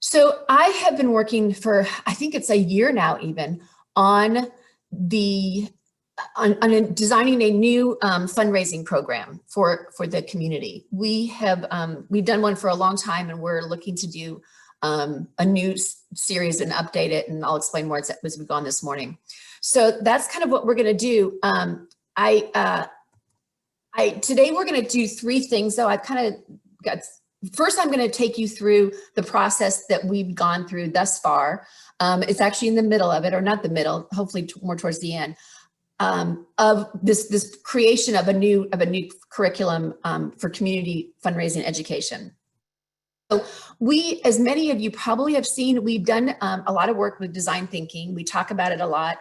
So I have been working for, I think it's a year now even, on designing a new fundraising program for the community. We've done one for a long time, and we're looking to do a new series and update it, and I'll explain more as we go on this morning. So that's kind of what we're going to do. Today we're going to do three things, though. I've kind of got. First, I'm going to take you through the process that we've gone through thus far. It's actually in the middle of it, or not the middle, hopefully more towards the end, of this creation of a new curriculum for community fundraising education. So we, as many of you probably have seen, we've done a lot of work with design thinking. We talk about it a lot.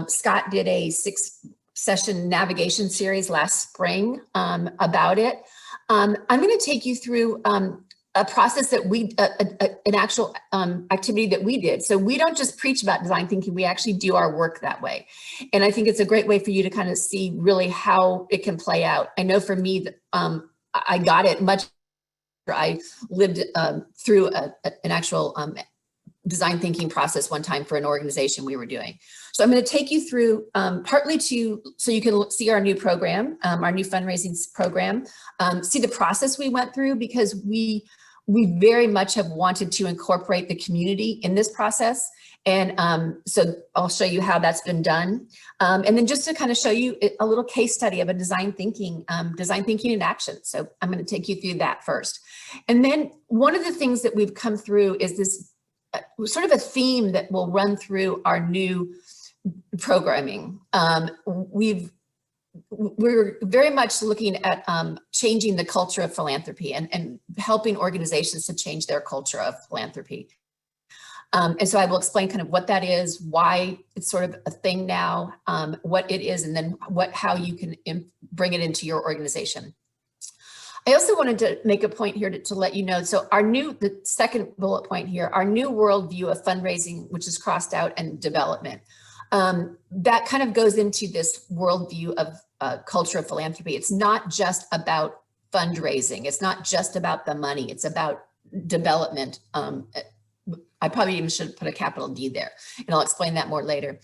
Scott did a 6-session navigation series last spring about it. I'm going to take you through a process that an actual activity that we did. So we don't just preach about design thinking, we actually do our work that way. And I think it's a great way for you to kind of see really how it can play out. I know for me, I got it much after I lived through an actual design thinking process one time for an organization we were doing. So I'm going to take you through partly so you can see our new program, our new fundraising program, see the process we went through, because we very much have wanted to incorporate the community in this process. And so I'll show you how that's been done. And then just to kind of show you a little case study of a design thinking in action. So I'm going to take you through that first. And then one of the things that we've come through is this sort of a theme that will run through our new programming. We're very much looking at changing the culture of philanthropy and helping organizations to change their culture of philanthropy. And so I will explain kind of what that is, why it's sort of a thing now, what it is, and then how you can bring it into your organization. I also wanted to make a point here to let you know, so the second bullet point here, our new worldview of fundraising, which is crossed out, and development. That kind of goes into this worldview of culture of philanthropy. It's not just about fundraising. It's not just about the money. It's about development. I probably even should put a capital D there, and I'll explain that more later.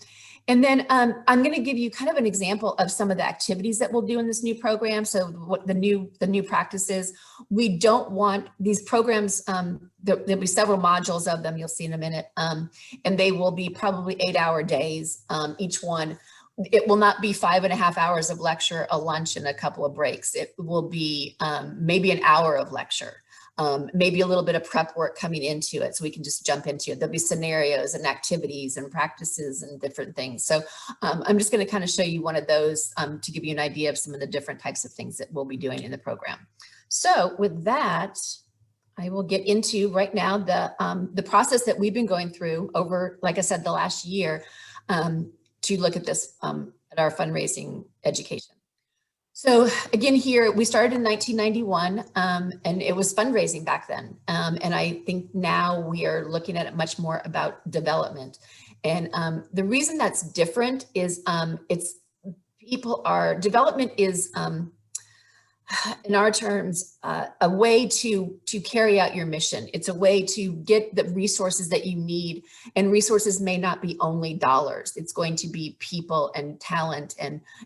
And then I'm going to give you kind of an example of some of the activities that we'll do in this new program. So what the new practices, we don't want these programs, there'll be several modules of them, you'll see in a minute, and they will be probably 8-hour days, each one. It will not be 5.5 hours of lecture, a lunch, and a couple of breaks. It will be maybe an hour of lecture. Maybe a little bit of prep work coming into it, so we can just jump into it. There'll be scenarios and activities and practices and different things. So I'm just going to kind of show you one of those to give you an idea of some of the different types of things that we'll be doing in the program. So with that, I will get into right now the process that we've been going through over, like I said, the last year to look at this at our fundraising education. So again, here we started in 1991, and it was fundraising back then. And I think now we are looking at it much more about development. And the reason that's different is development is, in our terms, a way to carry out your mission. It's a way to get the resources that you need, and resources may not be only dollars. It's going to be people and talent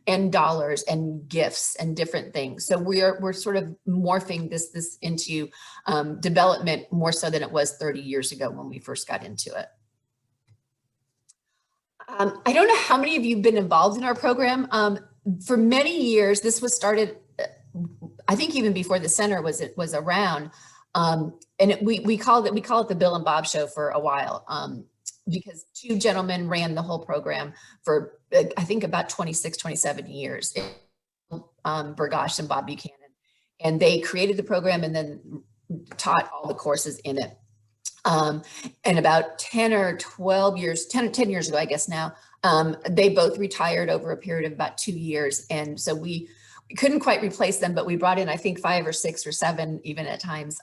and dollars and gifts and different things. So we're sort of morphing this into development more so than it was 30 years ago when we first got into it. I don't know how many of you have been involved in our program. For many years, this was started, I think even before the center was around, and we call it the Bill and Bob Show for a while, because two gentlemen ran the whole program for I think about 26, 27 years, Burgosh and Bob Buchanan, and they created the program and then taught all the courses in it. And about 10 years ago, I guess now, they both retired over a period of about 2 years, and so we couldn't quite replace them, but we brought in, I think, 5 or 6 or 7, even at times,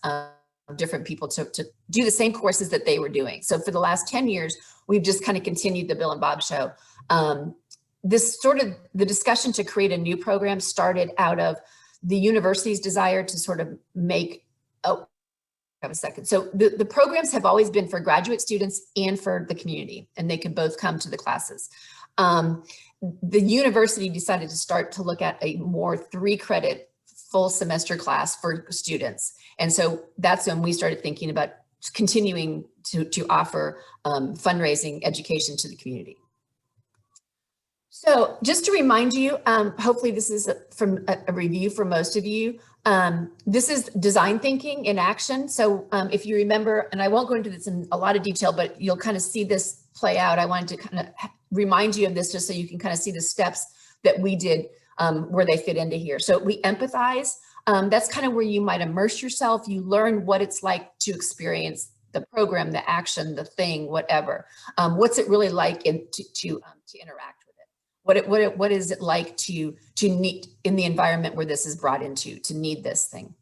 different people to do the same courses that they were doing. So for the last 10 years, we've just kind of continued the Bill and Bob Show. The discussion to create a new program started out of the university's desire to sort of make have a second. So the programs have always been for graduate students and for the community, and they could both come to the classes. The university decided to start to look at a more 3-credit full semester class for students. And so that's when we started thinking about continuing to offer fundraising education to the community. So just to remind you, hopefully this is from a review for most of you. This is design thinking in action. So if you remember, and I won't go into this in a lot of detail, but you'll kind of see this play out. I wanted to kind of remind you of this just so you can kind of see the steps that we did where they fit into here. So we empathize. That's kind of where you might immerse yourself. You learn what it's like to experience the program, the action, the thing, whatever. What's it really like to interact with it? What is it like to need in the environment where this is brought into, to need this thing?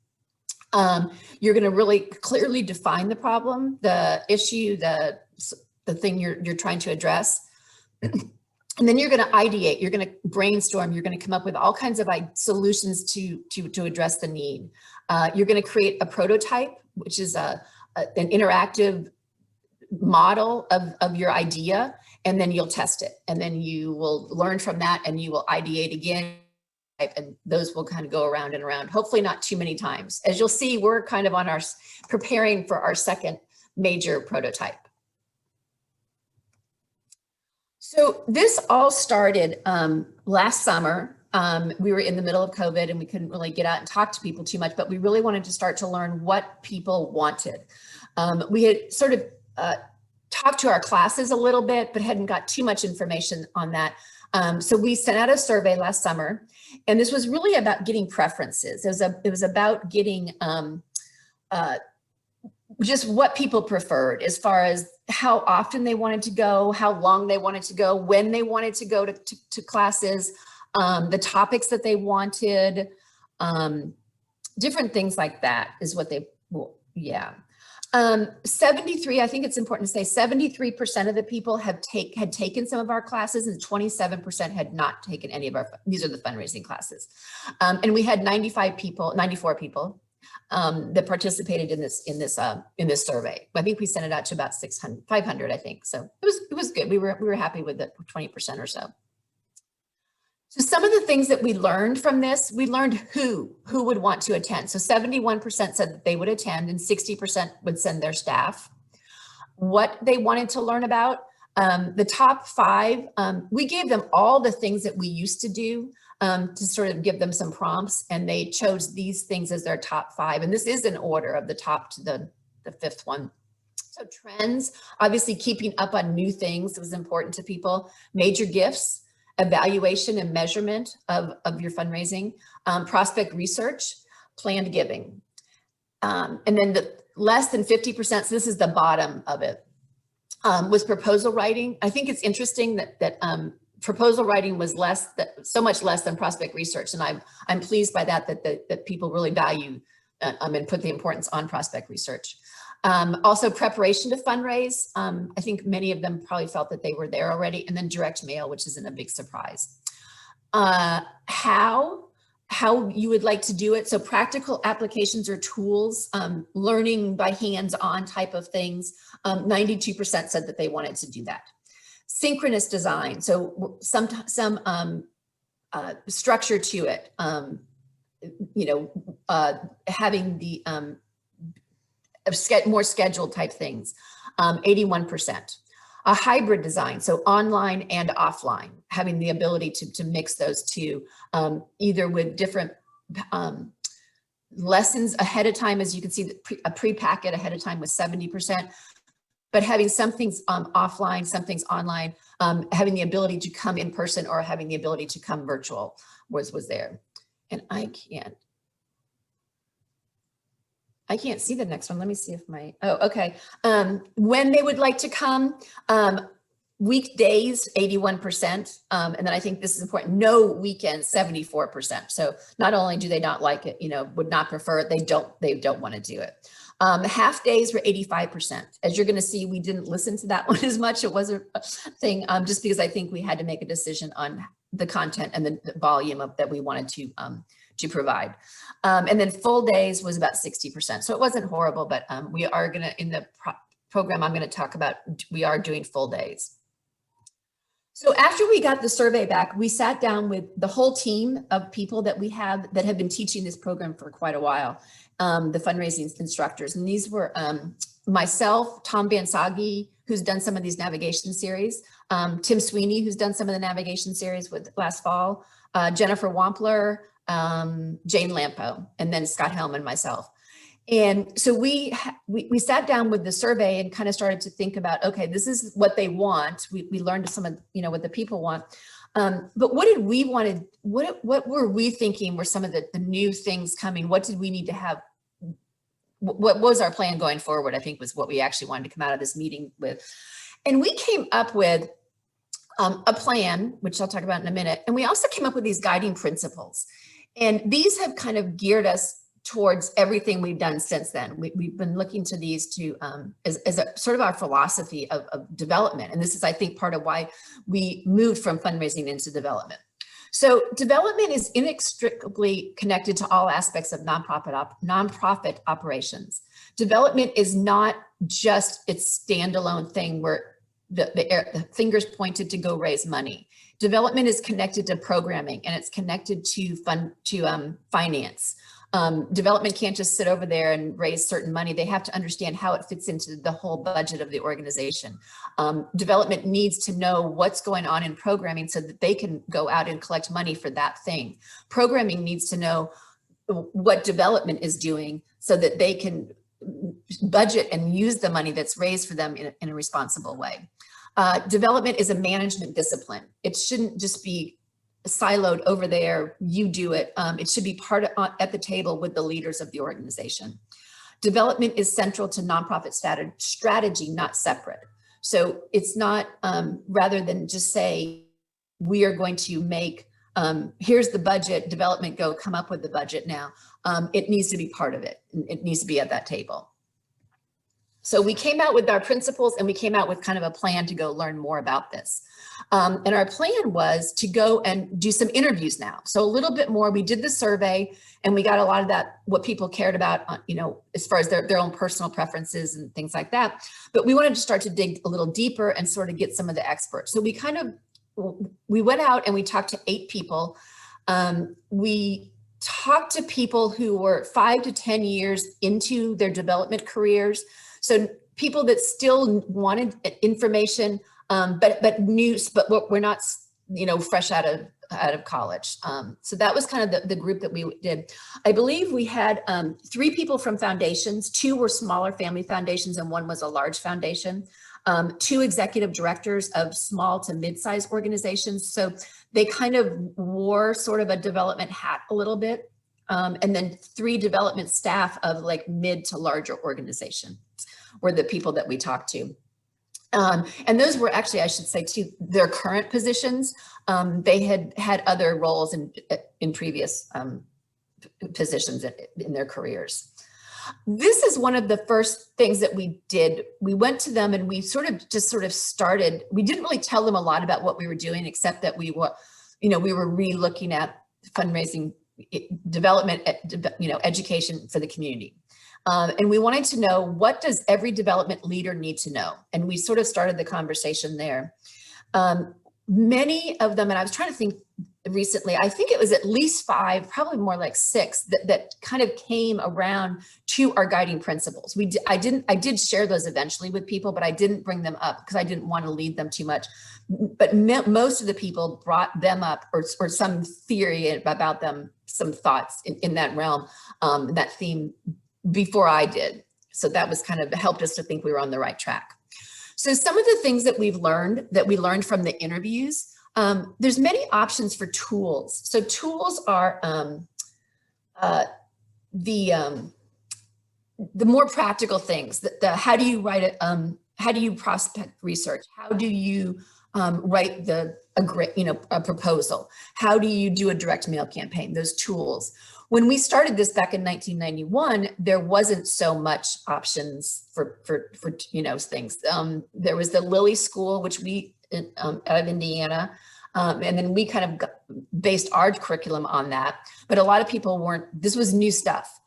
You're going to really clearly define the problem, the issue, the thing you're trying to address. And then you're going to ideate, you're going to brainstorm, you're going to come up with all kinds of solutions to address the need. You're going to create a prototype, which is an interactive model of your idea, and then you'll test it. And then you will learn from that and you will ideate again. And those will kind of go around and around, hopefully not too many times. As you'll see, we're kind of on preparing for our second major prototype. So this all started last summer. We were in the middle of COVID and we couldn't really get out and talk to people too much, but we really wanted to start to learn what people wanted. We had sort of talked to our classes a little bit, but hadn't got too much information on that. So we sent out a survey last summer, and this was really about getting preferences. It was about getting just what people preferred as far as how often they wanted to go, how long they wanted to go, when they wanted to go to classes, the topics that they wanted, different things like that is what they, well, yeah. 73, I think it's important to say 73% of the people had taken some of our classes and 27% had not taken any of our, these are the fundraising classes. And we had 94 people that participated in this survey. I think we sent it out to about 500, I think. So it was good. We were happy with the 20% or so. So some of the things that we learned from this, we learned who would want to attend. So 71% said that they would attend and 60% would send their staff. What they wanted to learn about, the top 5, we gave them all the things that we used to do to sort of give them some prompts, and they chose these things as their top 5. And this is in order of the top to the 5th one. So trends, obviously keeping up on new things was important to people. Major gifts, evaluation and measurement of your fundraising, prospect research, planned giving. And then the less than 50%, so this is the bottom of it, was proposal writing. I think it's interesting that proposal writing was so much less than prospect research. And I'm pleased by that people really value and put the importance on prospect research. Also preparation to fundraise. I think many of them probably felt that they were there already, and then direct mail, which isn't a big surprise. How you would like to do it. So practical applications or tools, learning by hands-on type of things. 92% said that they wanted to do that. Synchronous design. So some structure to it. Having the more scheduled type things, 81%. A hybrid design, so online and offline, having the ability to mix those two, either with different lessons ahead of time, as you can see, a pre-packet ahead of time was 70%, but having some things offline, some things online, having the ability to come in person or having the ability to come virtual was there. And I can't see the next one. Let me see if okay. When they would like to come, weekdays, 81%. And then I think this is important, no weekends, 74%. So not only do they not like it, would not prefer it, they don't want to do it. Half days were 85%. As you're going to see, we didn't listen to that one as much. It wasn't a thing, just because I think we had to make a decision on the content and the volume that we wanted to provide. And then full days was about 60%. So it wasn't horrible, but we are gonna, in the program I'm gonna talk about, we are doing full days. So after we got the survey back, we sat down with the whole team of people that we have that have been teaching this program for quite a while, the fundraising instructors. And these were myself, Tom Bansagi, who's done some of these navigation series, Tim Sweeney, who's done some of the navigation series with last fall, Jennifer Wampler, Jane Lampo, and then Scott Helm and myself. And so we sat down with the survey and kind of started to think about, okay, this is what they want. We learned some of, what the people want. But what did we want to, what were we thinking were some of the new things coming? What did we need to have? What was our plan going forward, I think was what we actually wanted to come out of this meeting with. And we came up with a plan, which I'll talk about in a minute. And we also came up with these guiding principles. And these have kind of geared us towards everything we've done since then. We've been looking to these to as a sort of our philosophy of development. And this is, I think, part of why we moved from fundraising into development. So development is inextricably connected to all aspects of nonprofit operations. Development is not just its standalone thing where the fingers pointed to go raise money. Development is connected to programming, and it's connected to finance. Development can't just sit over there and raise certain money. They have to understand how it fits into the whole budget of the organization. Development needs to know what's going on in programming so that they can go out and collect money for that thing. Programming needs to know what development is doing so that they can budget and use the money that's raised for them in a responsible way. Development is a management discipline. It shouldn't just be siloed over there, you do it. It should be part of, at the table with the leaders of the organization. Development is central to nonprofit strategy, not separate. So it's not, rather than just say, we are going to make, here's the budget, development go come up with the budget now. It needs to be part of it. It needs to be at that table. So we came out with our principles, and we came out with kind of a plan to go learn more about this. And our plan was to go and do some interviews now. So a little bit more, we did the survey, and we got a lot of that, what people cared about, as far as their own personal preferences and things like that. But we wanted to start to dig a little deeper and sort of get some of the experts. So we went out and we talked to 8 people. We talked to people who were 5 to 10 years into their development careers. So people that still wanted information, but we're not, fresh out of college. So that was kind of the group that we did. I believe we had 3 people from foundations. 2 were smaller family foundations, and 1 was a large foundation. 2 executive directors of small to mid-sized organizations. So they kind of wore sort of a development hat a little bit. And then 3 development staff of like mid to larger organizations were the people that we talked to. And those were actually, I should say, too, their current positions. They had other roles in previous positions in their careers. This is one of the first things that we did. We went to them and we sort of started. We didn't really tell them a lot about what we were doing, except that we were re-looking at fundraising, development, education for the community. And we wanted to know, what does every development leader need to know? And we sort of started the conversation there. Many of them, and I was trying to think recently, I think it was at least 5, probably more like 6, that kind of came around to our guiding principles. I did share those eventually with people, but I didn't bring them up because I didn't want to lead them too much. But most of the people brought them up, or some theory about them, some thoughts in that realm, that theme, before I did. So that was kind of helped us to think we were on the right track. So some of the things that we learned from the interviews, there's many options for tools. So tools are the more practical things. How do you write it? How do you prospect research? How do you write a proposal? How do you do a direct mail campaign? Those tools. When we started this back in 1991, there wasn't so much options for things. There was the Lilly School, which out of Indiana. And then we kind of based our curriculum on that. But a lot of people weren't, this was new stuff.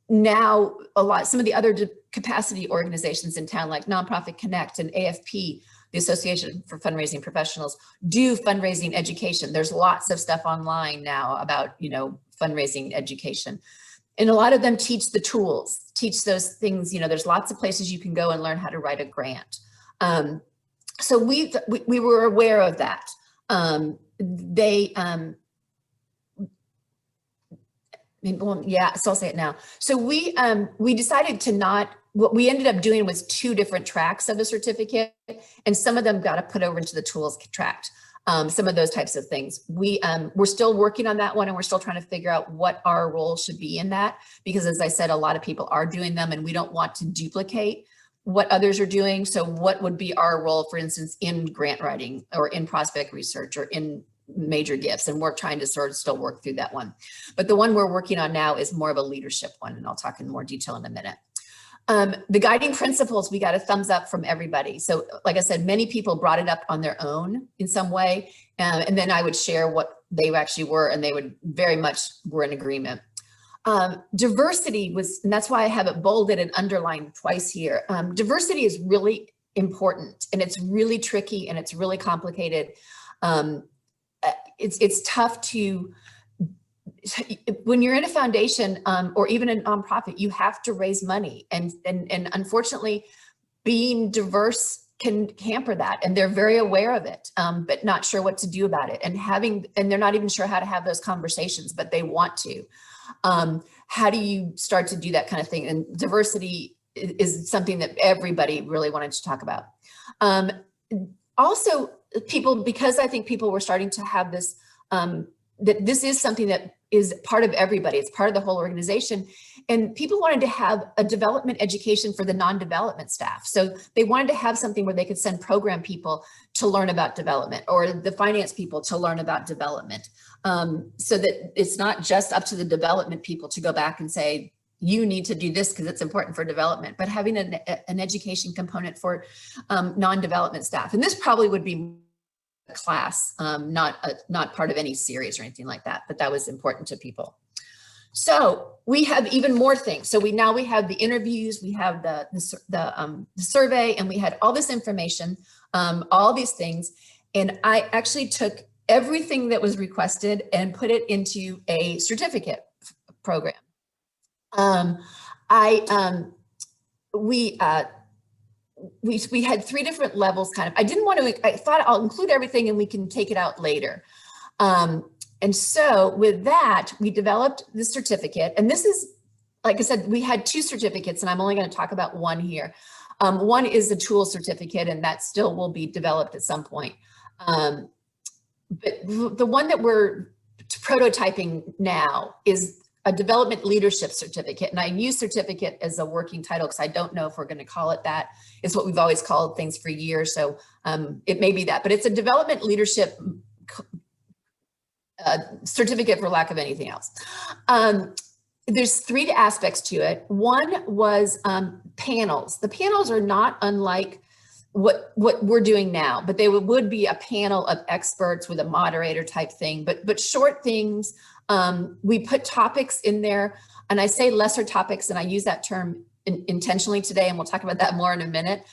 Now, some of the other capacity organizations in town, like Nonprofit Connect and AFP, the Association for Fundraising Professionals, do fundraising education. There's lots of stuff online now about, fundraising education. And a lot of them teach the tools, teach those things. There's lots of places you can go and learn how to write a grant. So we were aware of that. So I'll say it now. So we decided to not, what we ended up doing was 2 different tracks of the certificate, and some of them got put over into the tools track. Some of those types of things. We're still working on that one, and we're still trying to figure out what our role should be in that, because as I said, a lot of people are doing them and we don't want to duplicate what others are doing. So what would be our role, for instance, in grant writing or in prospect research or in major gifts? And we're trying to sort of still work through that one. But the one we're working on now is more of a leadership one, and I'll talk in more detail in a minute. The guiding principles, we got a thumbs up from everybody. So like I said, many people brought it up on their own in some way. And then I would share what they actually were, and they would very much were in agreement. Diversity was, and that's why I have it bolded and underlined twice here. Diversity is really important, and it's really tricky, and it's really complicated. It's tough to, when you're in a foundation or even a nonprofit, you have to raise money, and unfortunately, being diverse can hamper that, and they're very aware of it, but not sure what to do about it, and they're not even sure how to have those conversations, but they want to. How do you start to do that kind of thing? And diversity is something that everybody really wanted to talk about. Also, because I think people were starting to have this, that this is something that is part of everybody. It's part of the whole organization. And people wanted to have a development education for the non-development staff. So they wanted to have something where they could send program people to learn about development, or the finance people to learn about development. So that it's not just up to the development people to go back and say, you need to do this because it's important for development, but having an education component for non-development staff. And this probably would be a class, not part of any series or anything like that, but that was important to people. So we have even more things. So we have the interviews, we have the survey, and we had all this information, all these things. And I actually took everything that was requested and put it into a certificate program. We had 3 different levels kind of. I thought I'll include everything and we can take it out later. And so with that, we developed the certificate. And this is, like I said, we had 2 certificates, and I'm only going to talk about one here. One is the tool certificate, and that still will be developed at some point. But the one that we're prototyping now is a development leadership certificate. And I use certificate as a working title because I don't know if we're going to call it that. It's what we've always called things for years. So it may be that, but it's a development leadership certificate for lack of anything else. There's 3 aspects to it. One was panels. The panels are not unlike what we're doing now, but they would be a panel of experts with a moderator type thing, but short things. We put topics in there, and I say lesser topics, and I use that term intentionally today, and we'll talk about that more in a minute.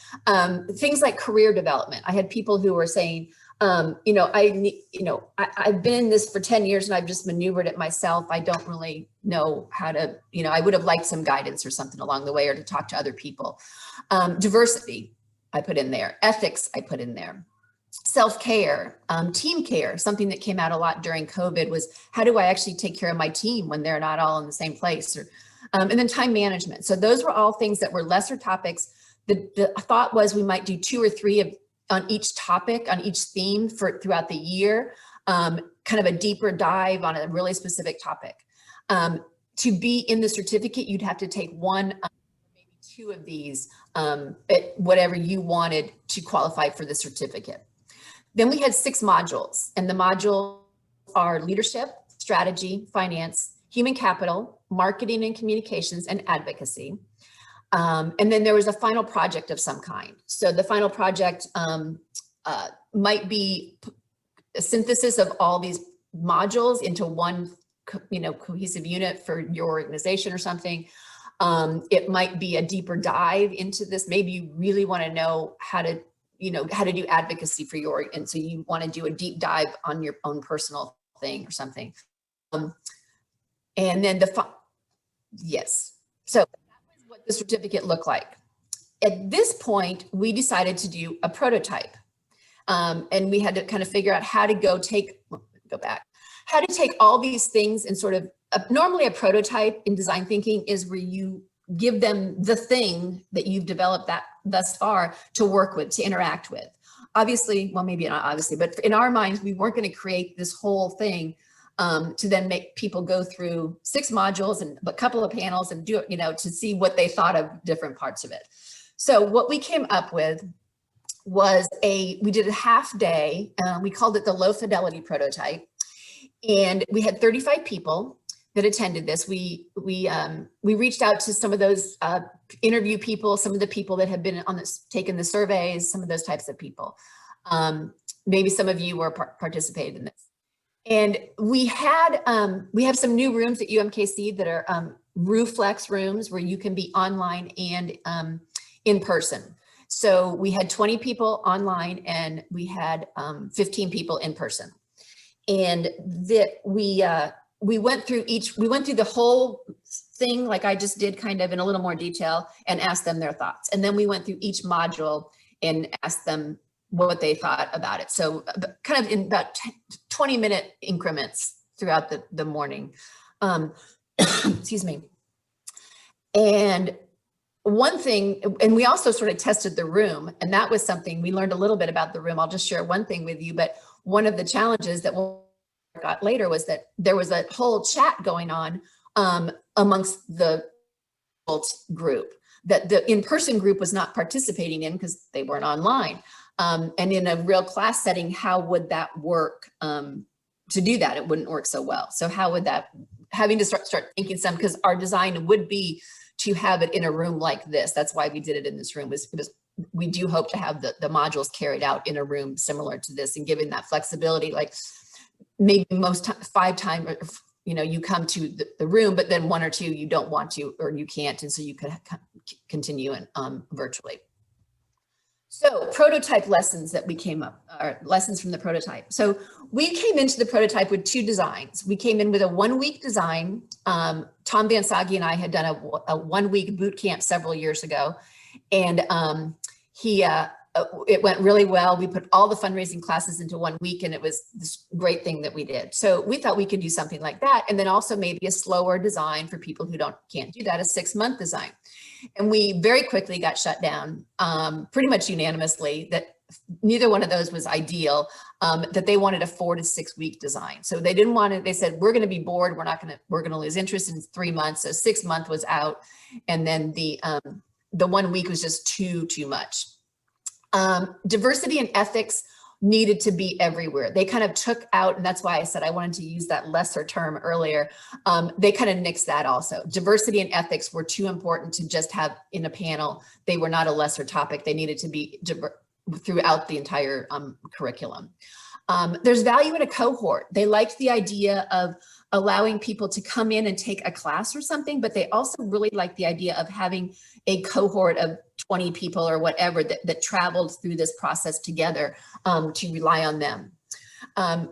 Things like career development. I had people who were saying, I've been in this for 10 years and I've just maneuvered it myself. I don't really know how to, I would have liked some guidance or something along the way, or to talk to other people. Diversity, I put in there. Ethics, I put in there. Self-care, team care. Something that came out a lot during COVID was, how do I actually take care of my team when they're not all in the same place? And then time management. So those were all things that were lesser topics. The thought was we might do 2 or 3 on each topic, on each theme throughout the year, kind of a deeper dive on a really specific topic. To be in the certificate, you'd have to take 1, maybe 2 of these, whatever you wanted to qualify for the certificate. Then we had 6 modules, and the modules are leadership, strategy, finance, human capital, marketing and communications, and advocacy. And then there was a final project of some kind. So the final project might be synthesis of all these modules into one, cohesive unit for your organization or something. It might be a deeper dive into this. Maybe you really want to know how to do advocacy for your, and so you want to do a deep dive on your own personal thing or something. And then yes. So that was what the certificate looked like. At this point, we decided to do a prototype. And we had to kind of figure out how to how to take all these things and sort of, normally a prototype in design thinking is where you give them the thing that you've developed that thus far to work with, to interact with. Obviously, well, maybe not obviously, but in our minds, we weren't going to create this whole thing to then make people go through 6 modules and a couple of panels and do it, to see what they thought of different parts of it. So what we came up with was we did a half day. We called it the Low Fidelity Prototype. And we had 35 people that attended this. We reached out to some of those interview people, some of the people that have been on this, taken the surveys, some of those types of people. Maybe some of you were participated in this. And we have some new rooms at UMKC that are RooFlex rooms where you can be online and in person. So we had 20 people online and we had 15 people in person. And we went through the whole thing like I just did, kind of in a little more detail, and asked them their thoughts. And then we went through each module and asked them what they thought about it. So kind of in about 20-minute increments throughout the morning. Excuse me. And one thing, and we also sort of tested the room, and that was something we learned a little bit about the room. I'll just share one thing with you, but one of the challenges that we got later was that there was a whole chat going on amongst the group that the in-person group was not participating in because they weren't online. And in a real class setting, how would that work to do that? It wouldn't work so well. So how would that, having to start thinking some, because our design would be to have it in a room like this. That's why we did it in this room, was because we do hope to have the modules carried out in a room similar to this, and given that flexibility, like maybe most 5 times, you come to the room, but then 1 or 2 you don't want to, or you can't, and so you could continue virtually. So prototype lessons that we came up, or lessons from the prototype. So we came into the prototype with 2 designs. We came in with a 1-week design. Tom Vansagi and I had done a 1-week boot camp several years ago, and it went really well. We put all the fundraising classes into 1 week, and it was this great thing that we did. So we thought we could do something like that, and then also maybe a slower design for people who can't do that, a 6-month design. And we very quickly got shut down, pretty much unanimously, that neither one of those was ideal, that they wanted a 4 to 6 week design. So they didn't want it. They said, we're going to be bored. We're going to lose interest in 3 months. So 6 month was out. And then the 1 week was just too much. Diversity and ethics needed to be everywhere. They kind of took out, and that's why I said I wanted to use that lesser term earlier. They kind of nixed that also. Diversity and ethics were too important to just have in a panel. They were not a lesser topic. They needed to be throughout the entire curriculum. There's value in a cohort. They liked the idea of allowing people to come in and take a class or something, but they also really liked the idea of having a cohort of 20 people or whatever that traveled through this process together, to rely on them.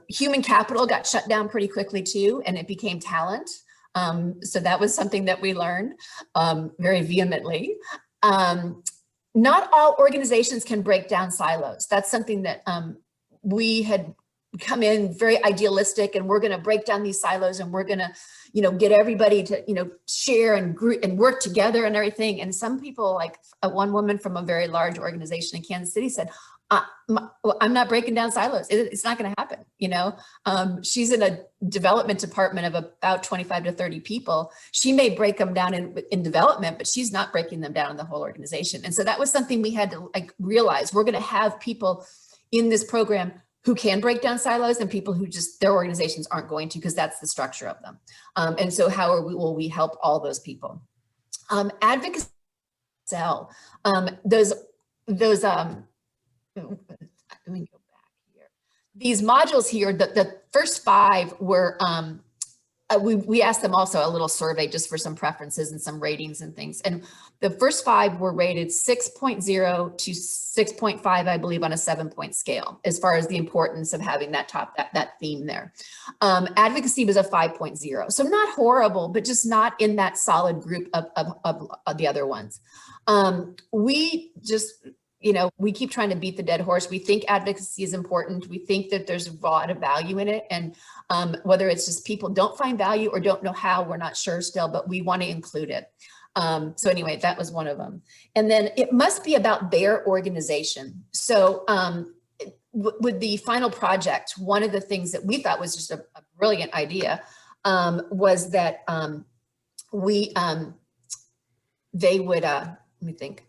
Human capital got shut down pretty quickly too, and it became talent. So that was something that we learned very vehemently. Not all organizations can break down silos. That's something that we had come in very idealistic, and we're going to break down these silos, and we're going to, get everybody to, share and group and work together and everything. And some people, like one woman from a very large organization in Kansas City, said, I'm not breaking down silos. It's not going to happen. She's in a development department of about 25 to 30 people. She may break them down in development, but she's not breaking them down in the whole organization. And so that was something we had to realize. We're going to have people in this program who can break down silos, and people who just, their organizations aren't going to, because that's the structure of them. And so how will we help all those people? Advocacy, those let me go back here. these modules here, the first 5 were, we asked them also a little survey just for some preferences and some ratings and things. And the first 5 were rated 6.0 to 6.5, I believe, on a 7-point scale, as far as the importance of having that that theme there. Advocacy was a 5.0. So not horrible, but just not in that solid group of the other ones. We just, we keep trying to beat the dead horse. We think advocacy is important. We think that there's a lot of value in it. And whether it's just people don't find value or don't know how, we're not sure still, but we want to include it. So anyway, that was one of them. And then it must be about their organization. So with the final project, one of the things that we thought was just a brilliant idea was that they would, let me think,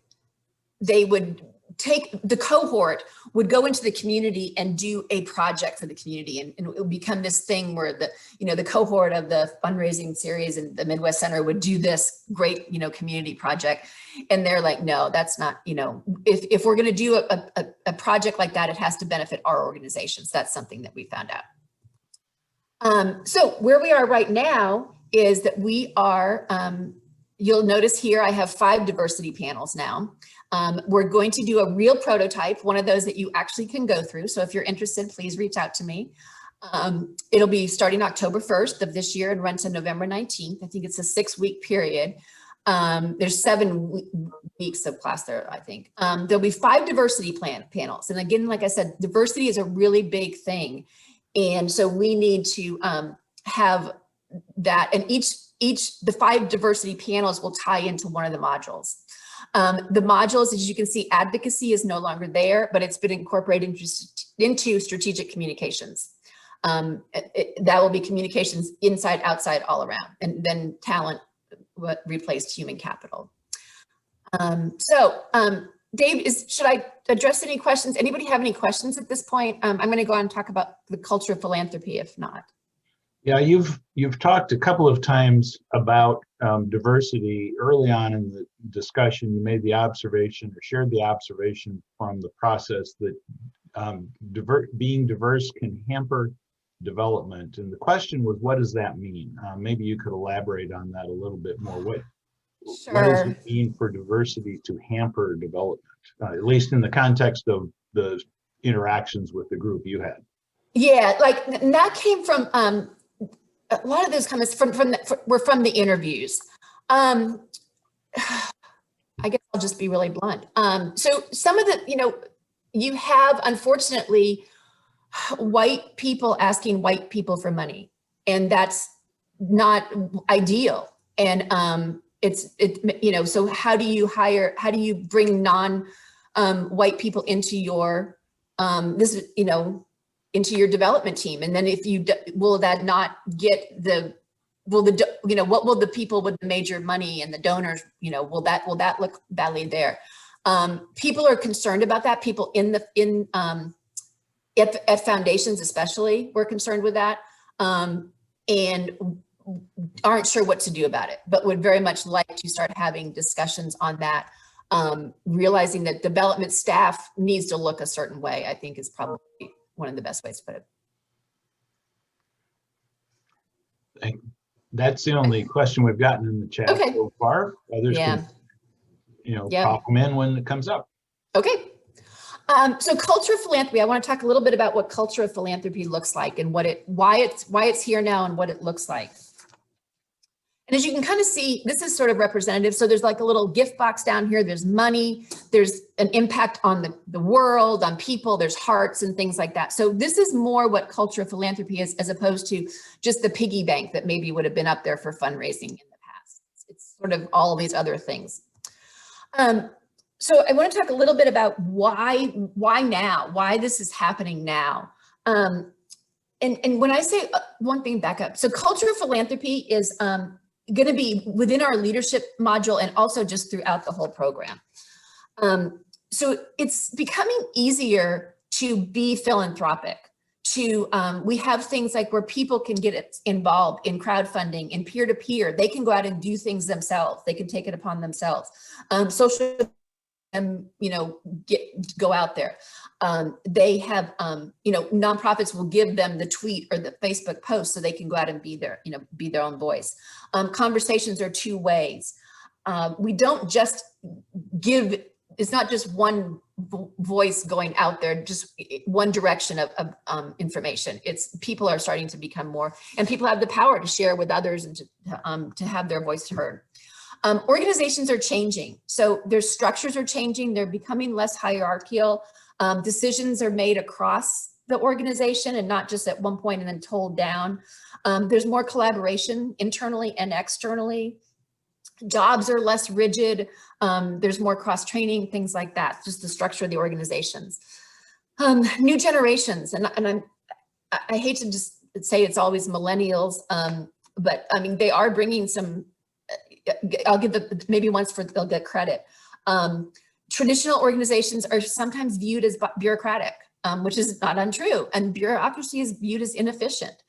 they would take the cohort would go into the community and do a project for the community, and it would become this thing where the cohort of the fundraising series and the Midwest Center would do this great community project, and they're like, no, that's not, if we're going to do a project like that, it has to benefit our organizations. That's something that we found out. So where we are right now is that we are, you'll notice here I have 5 diversity panels now. We're going to do a real prototype, one of those that you actually can go through. So if you're interested, please reach out to me. It'll be starting October 1st of this year and run to November 19th. I think it's a 6-week period. There's 7 weeks of class there, I think. There'll be 5 diversity panels. And again, like I said, diversity is a really big thing. And so we need to have that, and the 5 diversity panels will tie into one of the modules. The modules, as you can see, advocacy is no longer there, but it's been incorporated into strategic communications. That will be communications inside, outside, all around, and then talent replaced human capital. Dave, should I address any questions? Anybody have any questions at this point? I'm going to go on and talk about the culture of philanthropy, if not. Yeah, you've talked a couple of times about diversity. Early on in the discussion, you made the observation or shared the observation from the process that being diverse can hamper development. And the question was, what does that mean? Maybe you could elaborate on that a little bit more. What does it mean for diversity to hamper development, at least in the context of the interactions with the group you had? Yeah, that came from a lot of those comments were from the interviews. I guess I'll just be really blunt. So some of the, you have, unfortunately, white people asking white people for money, and that's not ideal. And so how do you bring white people into your, into your development team? And then if you, will that not get what will the people with the major money and the donors, will that look badly there? People are concerned about that. People at foundations especially were concerned with that, and aren't sure what to do about it, but would very much like to start having discussions on that. Realizing that development staff needs to look a certain way, I think, is probably one of the best ways to put it. That's the only question we've gotten in the chat so far. Others can, pop them in when it comes up. Okay. So culture of philanthropy, I want to talk a little bit about what culture of philanthropy looks like and why it's here now and what it looks like. And as you can kind of see, this is sort of representative. So there's like a little gift box down here. There's money, there's an impact on the world, on people, there's hearts and things like that. So this is more what culture of philanthropy is, as opposed to just the piggy bank that maybe would have been up there for fundraising in the past. It's sort of all of these other things. So I want to talk a little bit about why now, why this is happening now. And when I say one thing, back up. So culture of philanthropy is going to be within our leadership module and also just throughout the whole program. So it's becoming easier to be philanthropic. We have things like where people can get involved in crowdfunding, in peer-to-peer. They can go out and do things themselves. They can take it upon themselves. Social them, go out there. They have, nonprofits will give them the tweet or the Facebook post so they can go out and be their own voice. Conversations are two ways. We don't just give, it's not just one voice going out there, just one direction of information. It's people are starting to become more, and people have the power to share with others and to have their voice heard. Organizations are changing. So their structures are changing. They're becoming less hierarchical. Decisions are made across the organization and not just at one point and then told down. There's more collaboration internally and externally. Jobs are less rigid. There's more cross-training, things like that, just the structure of the organizations. New generations, and I hate to just say it's always millennials, but I mean, they are bringing some, I'll give maybe once they'll get credit. Traditional organizations are sometimes viewed as bureaucratic, which is not untrue, and bureaucracy is viewed as inefficient.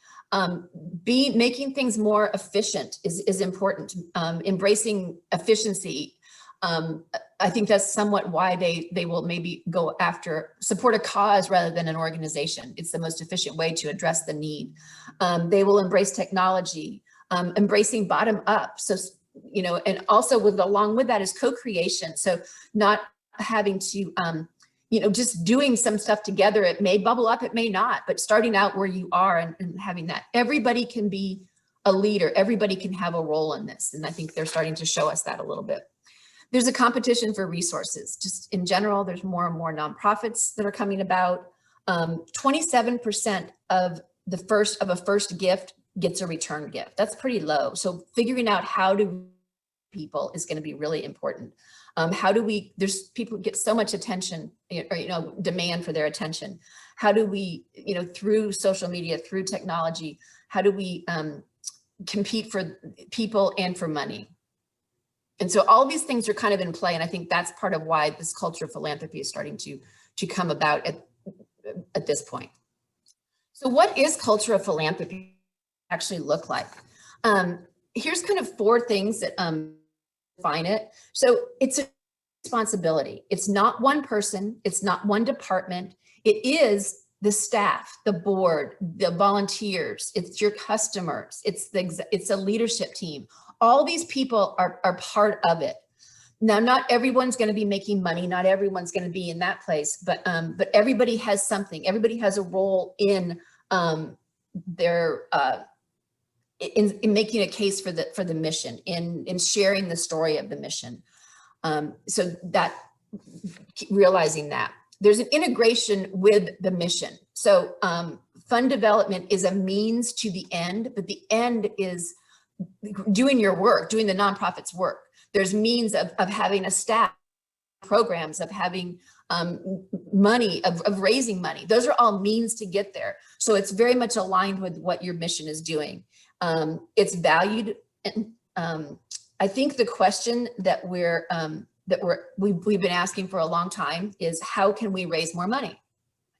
Making things more efficient is important. Embracing efficiency. I think that's somewhat why they will maybe go after, support a cause rather than an organization. It's the most efficient way to address the need. They will embrace technology, embracing bottom up. So, and also along with that is co-creation. So not having to, just doing some stuff together. It may bubble up, it may not, but starting out where you are and having that. Everybody can be a leader. Everybody can have a role in this. And I think they're starting to show us that a little bit. There's a competition for resources. Just in general, there's more and more nonprofits that are coming about. 27% of a first gift gets a return gift. That's pretty low. So figuring out how to people is going to be really important. How do there's people get so much attention, or, demand for their attention. How do we, through social media, through technology, how do we compete for people and for money? And so all these things are kind of in play. And I think that's part of why this culture of philanthropy is starting to come about at this point. So what is culture of philanthropy actually look like? Here's kind of 4 things that define it. So it's a responsibility. It's not one person. It's not one department. It is the staff, the board, the volunteers. It's your customers. It's a leadership team. All these people are part of it. Now, not everyone's going to be making money. Not everyone's going to be in that place, but everybody has something. Everybody has a role in their in making a case for the mission, in sharing the story of the mission. So that realizing that there's an integration with the mission. So fund development is a means to the end, but the end is doing your work, doing the nonprofit's work. There's means of having a staff, programs, of having money, of raising money. Those are all means to get there. So it's very much aligned with what your mission is doing. It's valued. And I think the question that we've been asking for a long time is, how can we raise more money?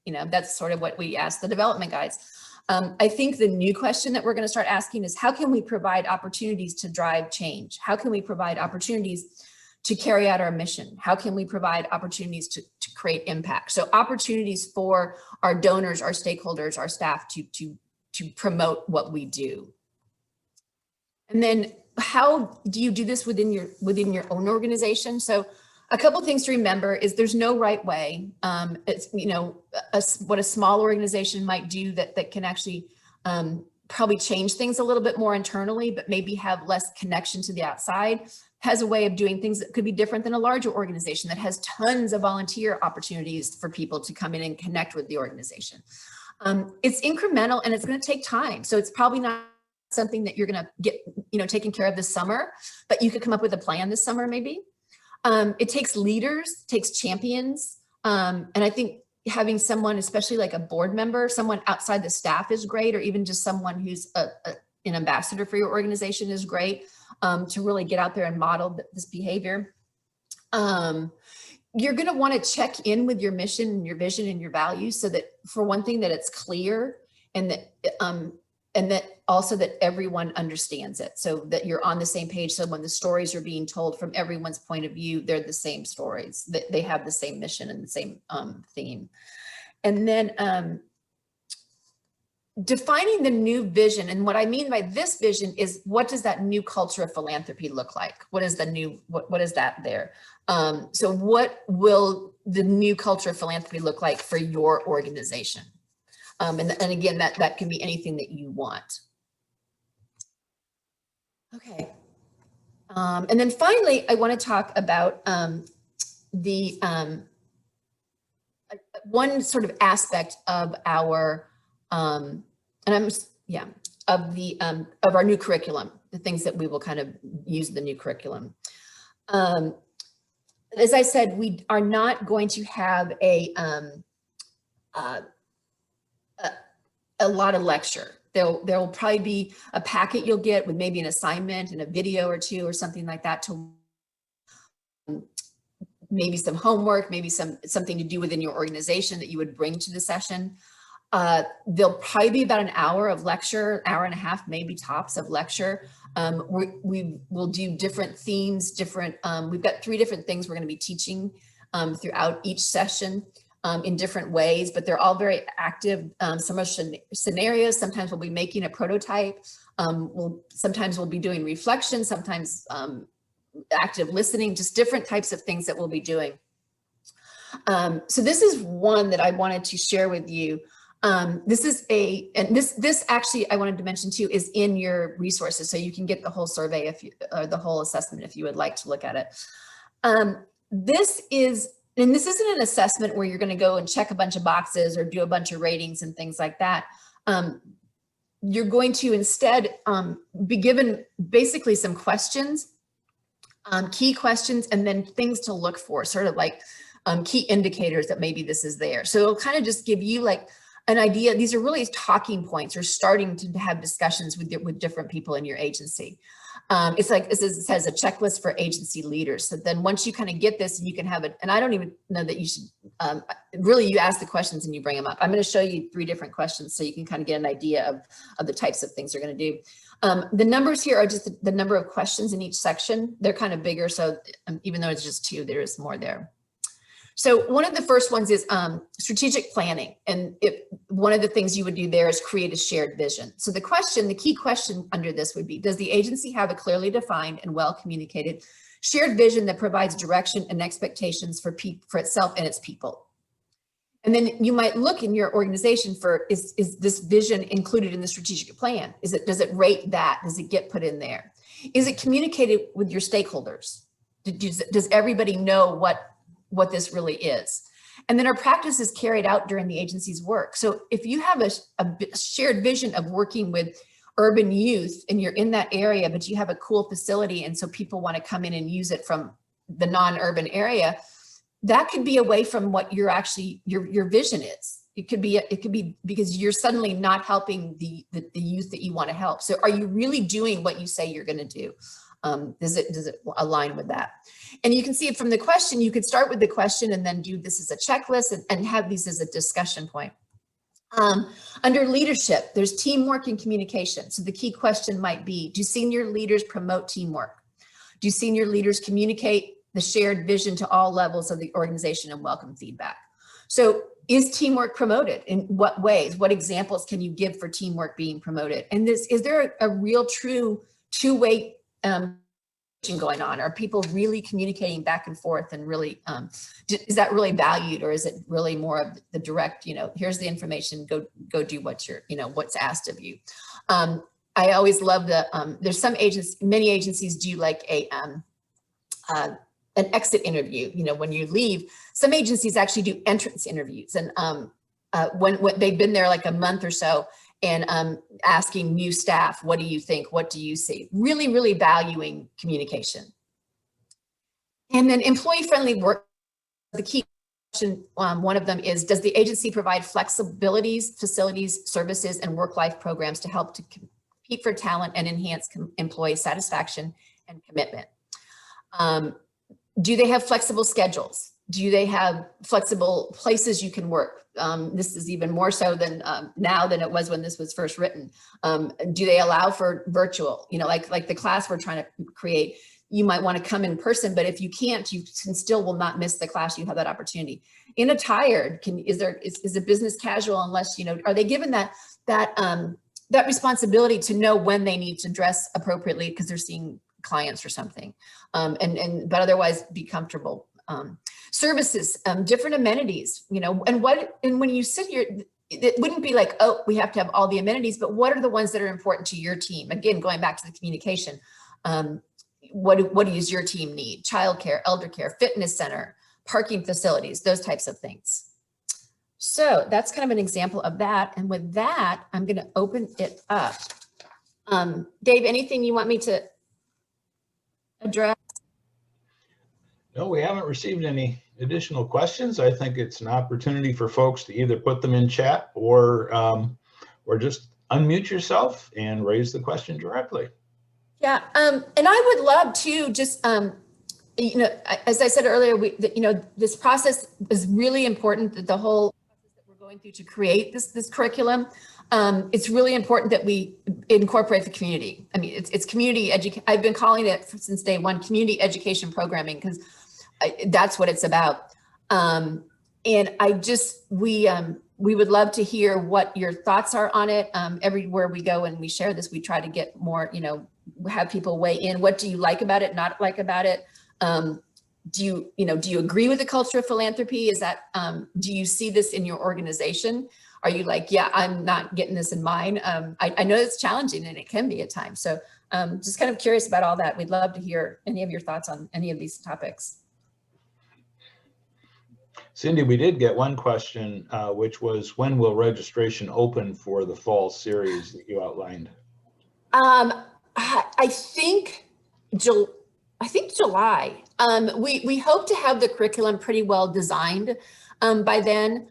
That's sort of what we ask the development guides. I think the new question that we're going to start asking is, how can we provide opportunities to drive change? How can we provide opportunities to carry out our mission? How can we provide opportunities to create impact? So opportunities for our donors, our stakeholders, our staff to promote what we do. And then how do you do this within your own organization? So a couple things to remember is there's no right way. It's, what a small organization might do that can actually probably change things a little bit more internally, but maybe have less connection to the outside, has a way of doing things that could be different than a larger organization that has tons of volunteer opportunities for people to come in and connect with the organization. It's incremental and it's going to take time. So it's probably not something that you're going to get, taken care of this summer, but you could come up with a plan this summer, maybe. It takes leaders, takes champions. And I think having someone, especially like a board member, someone outside the staff is great, or even just someone who's an ambassador for your organization is great, to really get out there and model this behavior. You're going to want to check in with your mission and your vision and your values, so that, for one thing, that it's clear, and that and that also that everyone understands it, so that you're on the same page. So when the stories are being told from everyone's point of view, they're the same stories, that they have the same mission and the same theme. And then defining the new vision. And what I mean by this vision is, what does that new culture of philanthropy look like? What is the new, what is that there? So what will the new culture of philanthropy look like for your organization? And again, that can be anything that you want. Okay. And then finally, I want to talk about the one sort of aspect of our of our new curriculum, the things that we will kind of use the new curriculum. As I said, we are not going to have a lot of lecture. There will probably be a packet you'll get with maybe an assignment and a video or two or something like that, to maybe some homework, maybe something to do within your organization that you would bring to the session. There'll probably be about an hour of lecture, hour and a half, maybe tops of lecture. We will do different themes, we've got 3 different things we're going to be teaching throughout each session in different ways, but they're all very active. Some are scenarios. Sometimes we'll be making a prototype. Sometimes we'll be doing reflection, sometimes active listening, just different types of things that we'll be doing. So this is one that I wanted to share with you. This actually I wanted to mention too is in your resources, so you can get the whole survey or the whole assessment if you would like to look at it. This isn't an assessment where you're going to go and check a bunch of boxes or do a bunch of ratings and things like that. You're going to instead be given basically some questions, key questions, and then things to look for, sort of like key indicators that maybe this is there. So it'll kind of just give you like an idea. These are really talking points, or starting to have discussions with different people in your agency. It's like, it says a checklist for agency leaders. So then once you kind of get this, and you can have it, and I don't even know that you should, really you ask the questions and you bring them up. I'm going to show you 3 different questions so you can kind of get an idea of the types of things you're going to do. The numbers here are just the number of questions in each section. They're kind of bigger. So even though it's just 2, there is more there. So one of the first ones is strategic planning. And one of the things you would do there is create a shared vision. So the key question under this would be, does the agency have a clearly defined and well communicated shared vision that provides direction and expectations for itself and its people? And then you might look in your organization for, is this vision included in the strategic plan? Does it rate that? Does it get put in there? Is it communicated with your stakeholders? Does everybody know what this really is? And then our practice is carried out during the agency's work. So if you have a shared vision of working with urban youth and you're in that area, but you have a cool facility, and so people want to come in and use it from the non-urban area, that could be away from what your vision is. It could be because you're suddenly not helping the youth that you want to help. So are you really doing what you say you're going to do? Does it align with that? And you can see it from the question. You could start with the question and then do this as a checklist and have these as a discussion point. Under leadership, there's teamwork and communication. So the key question might be, do senior leaders promote teamwork? Do senior leaders communicate the shared vision to all levels of the organization and welcome feedback? So is teamwork promoted? In what ways? What examples can you give for teamwork being promoted? And is there a real true two-way going on? Are people really communicating back and forth, and really is that really valued, or is it really more of the direct, here's the information, go do what's asked of you? I always love there's many agencies do like an exit interview. When you leave, some agencies actually do entrance interviews, and when they've been there like a month or so, and asking new staff, what do you think? What do you see? Really, really valuing communication. And then employee-friendly work, the key question, one of them is, does the agency provide flexibilities, facilities, services, and work-life programs to help to compete for talent and enhance employee satisfaction and commitment? Do they have flexible schedules? Do they have flexible places you can work? This is even more so than now than it was when this was first written. Do they allow for virtual? You know, like the class we're trying to create, you might want to come in person, but if you can't, you can still will not miss the class. You have that opportunity. In a tired, is it business casual unless, you know, are they given that responsibility to know when they need to dress appropriately because they're seeing clients or something, but otherwise be comfortable. Services, different amenities, you know, and when you sit here, it wouldn't be like, oh, we have to have all the amenities, but what are the ones that are important to your team? Again, going back to the communication, what does your team need? Childcare, elder care, fitness center, parking facilities, those types of things. So that's kind of an example of that. And with that, I'm going to open it up. Dave, anything you want me to address? No, we haven't received any additional questions. I think it's an opportunity for folks to either put them in chat or just unmute yourself and raise the question directly. Yeah, and I would love to just, you know, as I said earlier, you know, this process is really important, that the whole process that we're going through to create this curriculum. It's really important that we incorporate the community. I mean, it's community education. I've been calling it since day one, community education programming, because that's what it's about. And we would love to hear what your thoughts are on it. Everywhere we go and we share this, we try to get more, you know, have people weigh in. What do you like about it, not like about it? Do you agree with the culture of philanthropy? Is that, do you see this in your organization? Are you like, yeah, I'm not getting this in mine? I know it's challenging and it can be at times. So just kind of curious about all that. We'd love to hear any of your thoughts on any of these topics. Cindy, we did get one question, which was, when will registration open for the fall series that you outlined? I think July. We hope to have the curriculum pretty well designed by then,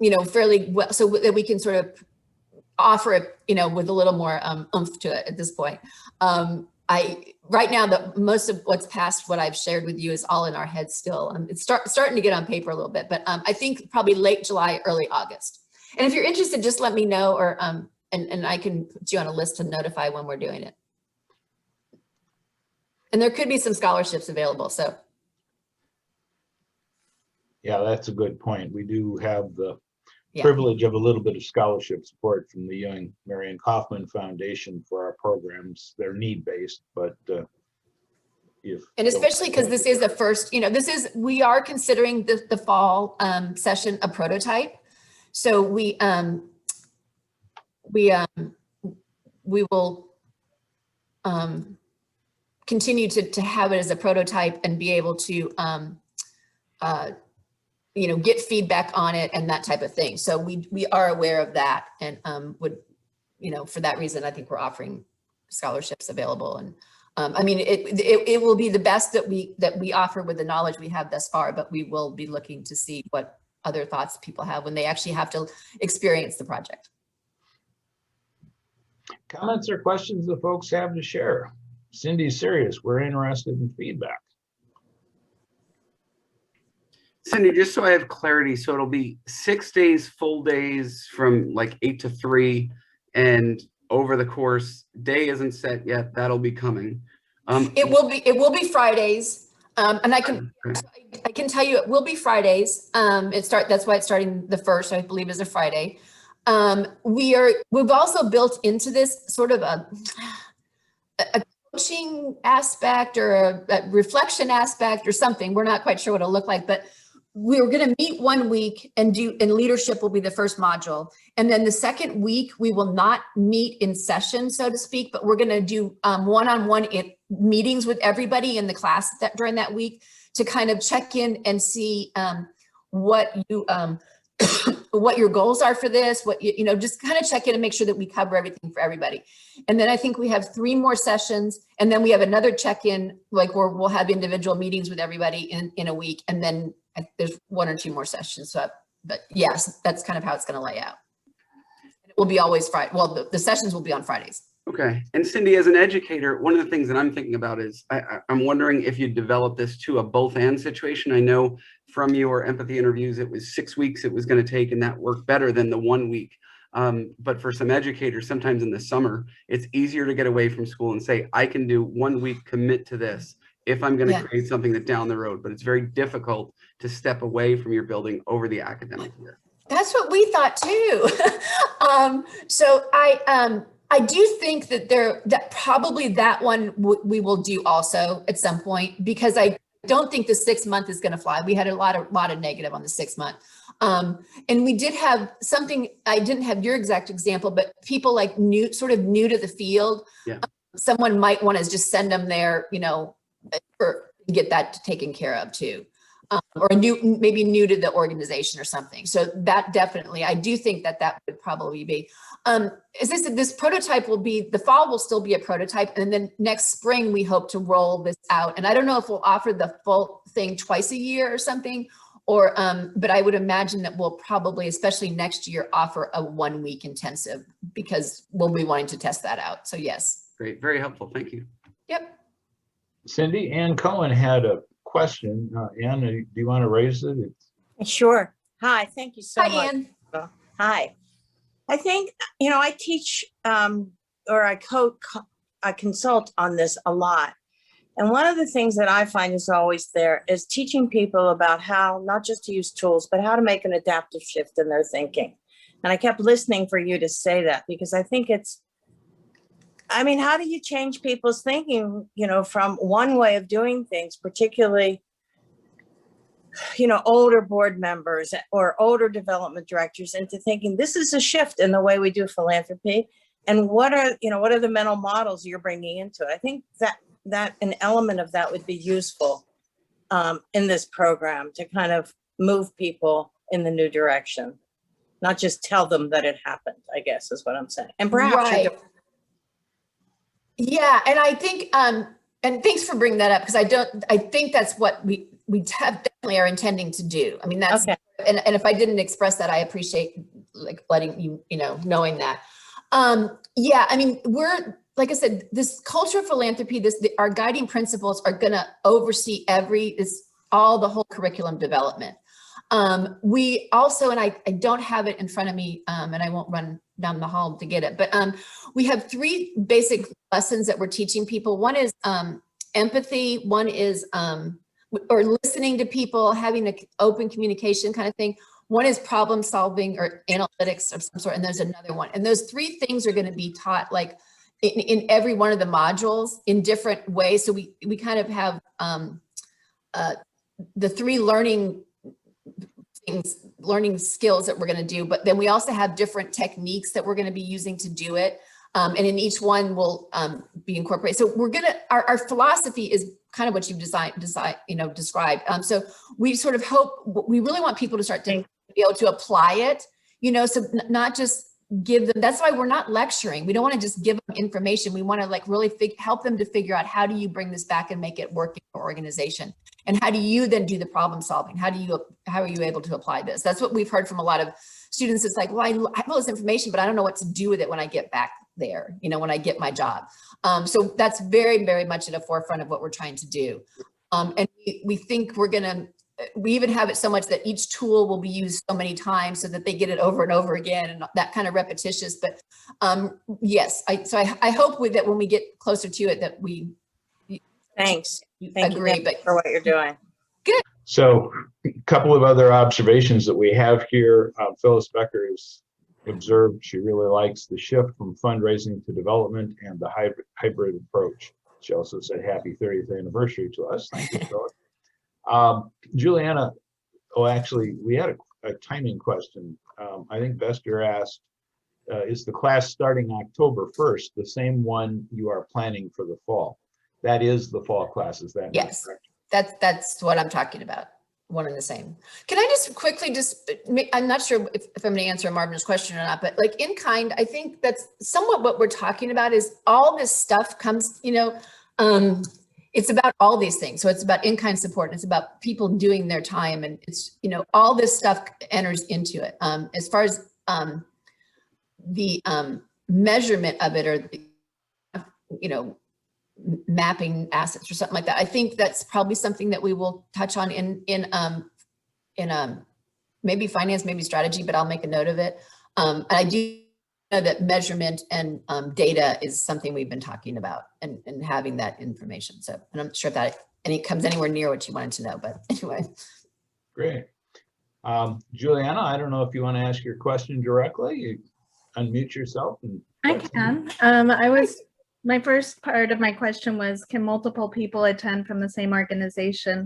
you know, fairly well, so that we can sort of offer it, you know, with a little more oomph to it at this point. Right now, most of what's past what I've shared with you is all in our heads still. It's starting to get on paper a little bit, but I think probably late July, early August. And if you're interested, just let me know, or and I can put you on a list to notify when we're doing it. And there could be some scholarships available, so. Yeah, that's a good point. We do have the privilege of a little bit of scholarship support from the Young Marion Kaufman Foundation for our programs. They're need-based, but and especially because this is the first, you know, we are considering the fall session a prototype. So we will continue to have it as a prototype and be able to you know, get feedback on it and that type of thing. So we are aware of that, and would, you know, for that reason, I think we're offering scholarships available. And I mean, it will be the best that we offer with the knowledge we have thus far, but we will be looking to see what other thoughts people have when they actually have to experience the project. Comments or questions that folks have to share? Cindy's serious. We're interested in feedback. Cindy, just so I have clarity, so it'll be 6 days, full days from like 8 to 3, and over the course, day isn't set yet. That'll be coming. It will be Fridays, and I can tell you it will be Fridays. That's why it's starting the 1st, I believe, is a Friday. We've also built into this sort of a coaching aspect or a reflection aspect or something. We're not quite sure what it'll look like, but we're going to meet 1 week and leadership will be the first module. And then the second week, we will not meet in session, so to speak, but we're going to do one-on-one meetings with everybody in the class during that week to kind of check in and see what your goals are for this, you know, just kind of check in and make sure that we cover everything for everybody. And then I think we have 3 more sessions, and then we have another check-in, like where we'll have individual meetings with everybody in a week. And then there's 1 or 2 more sessions. So, but yes, that's kind of how it's going to lay out. It will be always Friday. Well, the sessions will be on Fridays. Okay. And Cindy, as an educator, one of the things that I'm thinking about is I'm wondering if you develop this to a both and situation. I know from your empathy interviews, it was 6 weeks it was going to take, and that worked better than the 1 week. But for some educators, sometimes in the summer, it's easier to get away from school and say, I can do 1 week, commit to this if I'm going to create something that down the road. But it's very difficult to step away from your building over the academic year. That's what we thought too. So I do think that probably that one we will do also at some point, because I don't think the 6 month is going to fly. We had a lot of negative on the 6 month. And we did have something, I didn't have your exact example, but people like sort of new to the field. Yeah. Someone might want to just send them there, you know, get that taken care of too. Or maybe new to the organization or something. So that definitely, I do think that would probably be, as I said, this prototype will be, the fall will still be a prototype. And then next spring, we hope to roll this out. And I don't know if we'll offer the full thing twice a year or something, or, but I would imagine that we'll probably, especially next year, offer a 1 week intensive, because we'll be wanting to test that out. So yes. Great, very helpful, thank you. Yep. Cindy, Ann Cohen had a question. Ann, do you want to raise it? Sure. Hi, thank you so Hi, much. Ann. Hi. I think, you know, I teach or I consult on this a lot. And one of the things that I find is always there is teaching people about how not just to use tools, but how to make an adaptive shift in their thinking. And I kept listening for you to say that, because I think I mean, how do you change people's thinking, you know, from one way of doing things, particularly, you know, older board members or older development directors, into thinking this is a shift in the way we do philanthropy, and what are the mental models you're bringing into it? I think that an element of that would be useful in this program to kind of move people in the new direction, not just tell them that it happened, I guess is what I'm saying. And perhaps you're doing. Yeah, and I think, and thanks for bringing that up, because I think that's what we definitely are intending to do. I mean, that's, okay. And if I didn't express that, I appreciate like letting you, knowing that. Yeah, I mean, like I said, this culture of philanthropy, our guiding principles are going to oversee all the whole curriculum development. We also, and I don't have it in front of me, and I won't run down the hall to get it, but we have 3 basic lessons that we're teaching people. One is empathy. One is or listening to people, having an open communication kind of thing. One is problem solving or analytics of some sort, and there's another one. And those 3 things are going to be taught like in every one of the modules in different ways. So we kind of have the 3 learning skills that we're going to do, but then we also have different techniques that we're going to be using to do it. And in each one will be incorporated. So our philosophy is kind of what you've described. So we sort of hope, we really want people to start to be able to apply it, so not just give them, that's why we're not lecturing. We don't want to just give them information. We want to like really help them to figure out, how do you bring this back and make it work in your organization? And how do you then do the problem solving? How are you able to apply this? That's what we've heard from a lot of students. It's like, well, I have all this information, but I don't know what to do with it when I get back there, when I get my job. So that's very, very much at the forefront of what we're trying to do. And we think we even have it so much that each tool will be used so many times so that they get it over and over again, and that kind of repetitious. But yes, I hope that when we get closer to it that we Thanks. Agree, but for what you're doing. Good. So a couple of other observations that we have here. Phyllis Becker has observed she really likes the shift from fundraising to development and the hybrid approach. She also said happy 30th anniversary to us. Thank you, Phyllis. Juliana, actually, we had a timing question. I think Bester asked, is the class starting October 1st, the same one you are planning for the fall? That is the fall class, is that yes, correct? That's what I'm talking about. One and the same. Can I just quickly I'm not sure if I'm going to answer Marvin's question or not, but like in kind, I think that's somewhat what we're talking about is all this stuff comes, it's about all these things. So it's about in-kind support, and it's about people doing their time, and it's, all this stuff enters into it. As far as the measurement of it, or the, mapping assets or something like that, I think that's probably something that we will touch on in maybe finance, maybe strategy, but I'll make a note of it. And I do know that measurement and data is something we've been talking about, and having that information. So, and I'm sure if that comes anywhere near what you wanted to know, but anyway. Great. Juliana, I don't know if you want to ask your question directly. You unmute yourself. And I can. My first part of my question was, can multiple people attend from the same organization?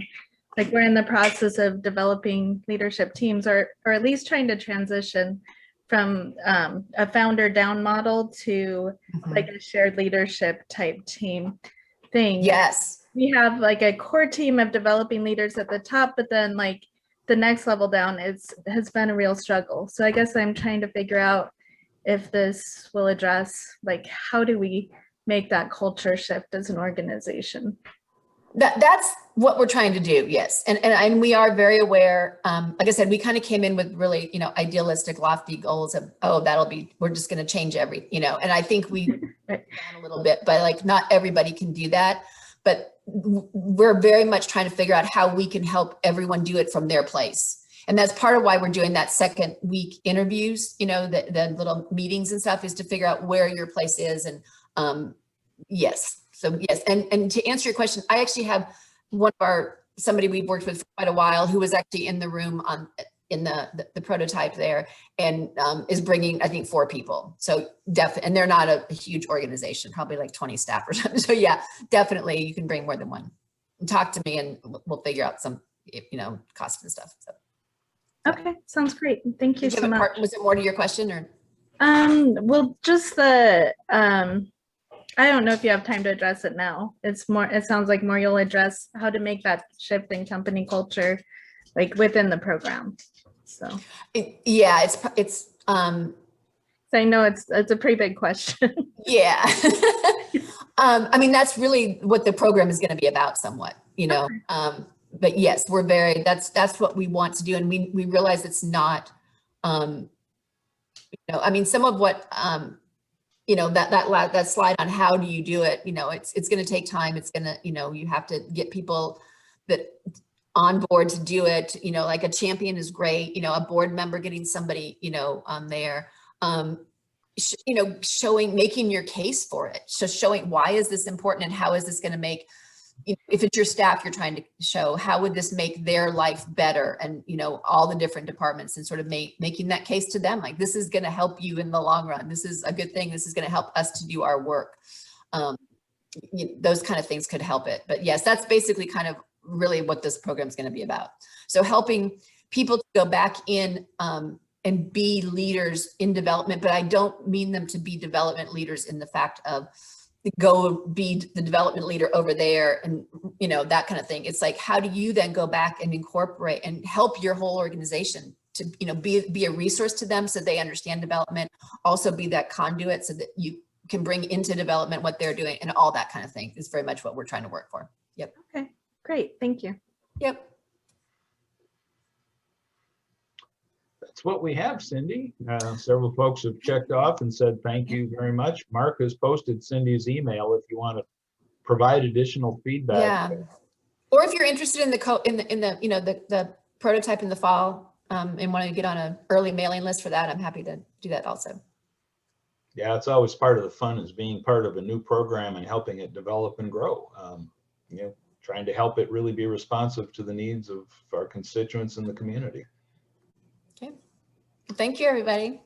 Like, we're in the process of developing leadership teams, or at least trying to transition from a founder down model to like a shared leadership type team thing. Yes. We have like a core team of developing leaders at the top, but then like the next level down has been a real struggle. So I guess I'm trying to figure out if this will address, like, how do we make that culture shift as an organization? That's what we're trying to do. Yes. And we are very aware. Like I said, we kind of came in with really, idealistic, lofty goals of, we're just going to change and I think we down a little bit, but like not everybody can do that. But we're very much trying to figure out how we can help everyone do it from their place. And that's part of why we're doing that second week interviews, the little meetings and stuff, is to figure out where your place is. And yes. So yes, and to answer your question, I actually have somebody we've worked with for quite a while, who was actually in the room in the prototype there, and is bringing, I think, 4 people. So and they're not a huge organization, probably like 20 staff or something. So yeah, definitely you can bring more than one. And talk to me, and we'll figure out some, cost and stuff. So. Okay, sounds great. Thank you so much. Was it more to your question, or? Well, just the I don't know if you have time to address it now. It sounds like more you'll address how to make that shift in company culture, like within the program. So Yeah, it's I know it's a pretty big question. Yeah. I mean, that's really what the program is going to be about somewhat, Okay. But yes, that's what we want to do. And we realize it's not, I mean, some of what, that slide on how do you do it, it's going to take time. It's going to, you have to get people that on board to do it, like a champion is great, a board member, getting somebody, there, making your case for it. So showing, why is this important, and how is this going to make, if it's your staff, you're trying to show, how would this make their life better, and, all the different departments, and sort of making that case to them, like, this is going to help you in the long run. This is a good thing. This is going to help us to do our work. Those kind of things could help it. But yes, that's basically kind of really what this program is going to be about. So helping people to go back in and be leaders in development, but I don't mean them to be development leaders in the fact of go be the development leader over there and, that kind of thing. It's like, how do you then go back and incorporate and help your whole organization to, be a resource to them, so they understand development, also be that conduit so that you can bring into development what they're doing, and all that kind of thing is very much what we're trying to work for. Yep. Okay, great. Thank you. Yep. That's what we have, Cindy. Several folks have checked off and said thank you very much. Mark has posted Cindy's email if you want to provide additional feedback. Yeah. Or if you're interested in the prototype in the fall, and want to get on an early mailing list for that, I'm happy to do that also. Yeah, it's always part of the fun, is being part of a new program and helping it develop and grow. Trying to help it really be responsive to the needs of our constituents in the community. Okay. Thank you, everybody.